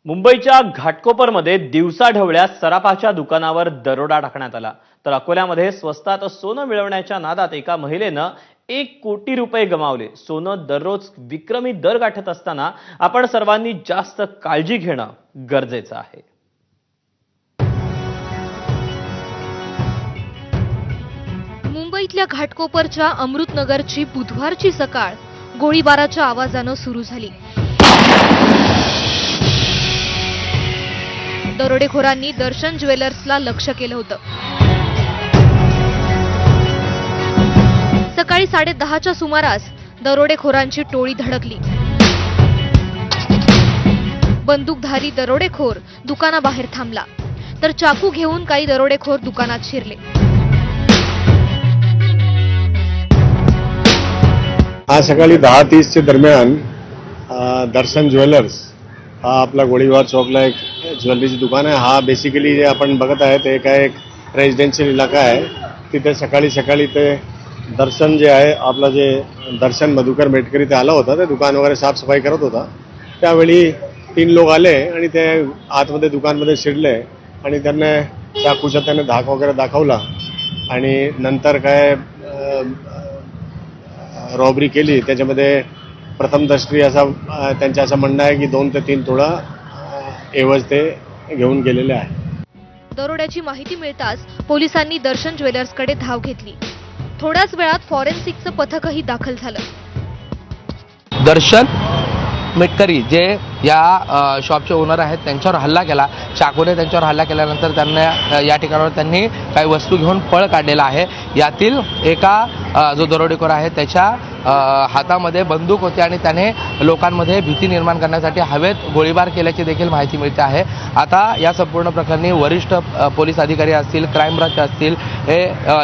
मुंबईच्या घाटकोपरमध्ये दिवसाढवळ्या सराफाच्या दुकानावर दरोडा टाकण्यात आला। तर अकोल्यामध्ये स्वस्तात सोनं मिळवण्याच्या नादात एका महिलेनं 1 कोटी रुपये गमावले। सोनं दररोज विक्रमी दर गाठत असताना आपण सर्वांनी जास्त काळजी घेणं गरजेचं आहे। मुंबईतल्या घाटकोपरच्या अमृतनगरची बुधवारची सकाळ गोळीबाराच्या आवाजानं सुरू झाली। दरोडेखोरांनी दर्शन ज्वेलर्सला लक्ष्य केलं होतं। सकाळी 10:30च्या सुमारास दरोडेखोरांची टोळी धडकली। बंदूकधारी दरोडेखोर दुकानाबाहेर थांबला, तर चाकू घेऊन काही दरोडेखोर दुकानात शिरले। आज सकाळी 10:30 दरम्यान दर्शन ज्वेलर्स हा आपला गोळीबार चौकला एक ज्वेलरीची दुकान आहे। हा बेसिकली जे आपण बघत आहे ते एक रेजिडेन्शियल इलाका आहे। तिथे सकाळी ते दर्शन जे आहे आपला जे दर्शन मधुकर मेटकरी ते आला होता, ते दुकान वगैरे साफसफाई करत होता। त्यावेळी 3 लोक आले आणि ते आतमध्ये दुकानमध्ये शिरले आणि त्यांना चाकूचा त्याने धाक वगैरे दाखवला आणि नंतर काय रॉबरी केली। त्याच्यामध्ये प्रथम दृष्टी असा त्यांचं असं म्हणणं आहे की 2 ते 3 तोळा ऐवज ते घेऊन गेलेले आहे। दरोड्याची माहिती मिळताच पोलिसांनी दर्शन ज्वेलर्सकडे धाव घेतली। थोड्याच वेळात फॉरेन्सिकचं पथकही दाखल झालं। दर्शन मेटकरी जे या शॉपचे ओनर आहेत त्यांच्यावर हल्ला केला, चाकूने त्यांच्यावर हल्ला केल्यानंतर त्यांना या ठिकाणावर त्यांनी काही वस्तू घेऊन पळ काढलेला आहे। यातील एका जो दरोडेखोर आहे त्याच्या हातामध्ये बंदूक होती आणि त्याने लोकांमध्ये भीती निर्माण करण्यासाठी हवेत गोळीबार केल्याची देखील माहिती मिळते आहे। आता या संपूर्ण प्रकरणी वरिष्ठ पोलीस अधिकारी असतील, क्राईम ब्रांच असतील, हे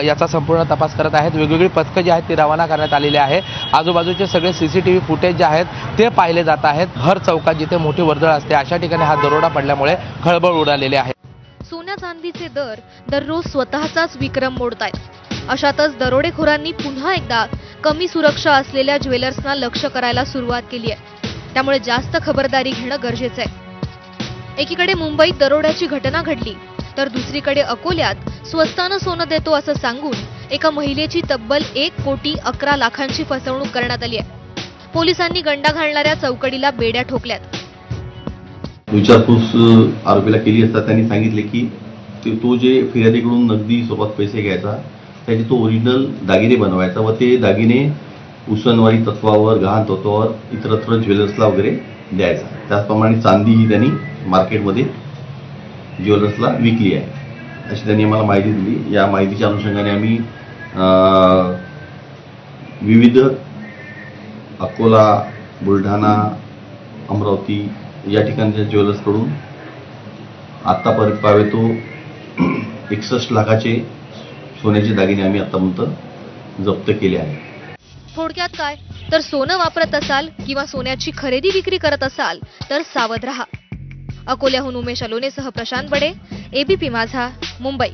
याचा संपूर्ण तपास करत आहेत। वेगवेगळी पथकं जी आहेत ती रवाना करण्यात आलेली आहे। आजूबाजूचे सगळे CCTV फुटेज जे आहेत ते पाहिले जात आहेत। हर चौकात जिथे मोठी वर्दळ असते अशा ठिकाणी हा दरोडा पडल्यामुळे खळबळ उडालेली आहे। सोन्या चांदीचे दर दररोज स्वतःचाच विक्रम मोडतायत। अशातच दरोडेखोरांनी पुन्हा एकदा कमी सुरक्षा असलेल्या ज्वेलर्सना लक्ष्य करायला सुरुवात केली आहे। त्यामुळे जास्त खबरदारी घेणं गरजेचं आहे। एकीकडे मुंबईत दरोड्याची घटना घडली, तर दुसरीकडे अकोल्यात स्वस्तानं सोनं देतो असं सांगून एका महिलेची तब्बल 1 कोटी 11 लाखांची फसवणूक करण्यात आली आहे। पोलिसांनी गंडा घालणाऱ्या चौकडीला बेड्या ठोकल्यात। विचारपूस आरोपीला केली असता त्यांनी सांगितले की तो जे फिर्यादीकडून नगदी स्वरूपात पैसे घ्यायचा, त्याचे तो ओरिजिनल दागिने बनवायचा व ते दागिने उसनवारी तत्वावर, गहाण तत्वावर इतरत्र ज्वेलर्सला वगैरे द्यायचा। त्याचप्रमाणे चांदी ही त्यांनी मार्केटमध्ये ज्वेलर्सला विकली आहे अशी त्यांनी आम्हाला माहिती दिली। या माहितीच्या अनुषंगाने आम्ही विविध अकोला, बुलढाणा, अमरावती या ठिकाणच्या ज्वेलर्सकडून आत्तापर्यंत पावे तो 61 लाखाचे सोन्याचे दागिने आम्ही आतापर्यंत जप्त केले आहेत। थोडक्यात काय, तर सोनं वापरत असाल किंवा सोन्याची खरेदी विक्री करत असाल तर सावध रहा। अकोल्याहून उमेश अलोनेसह प्रशांत बडे, ABP माझा, मुंबई।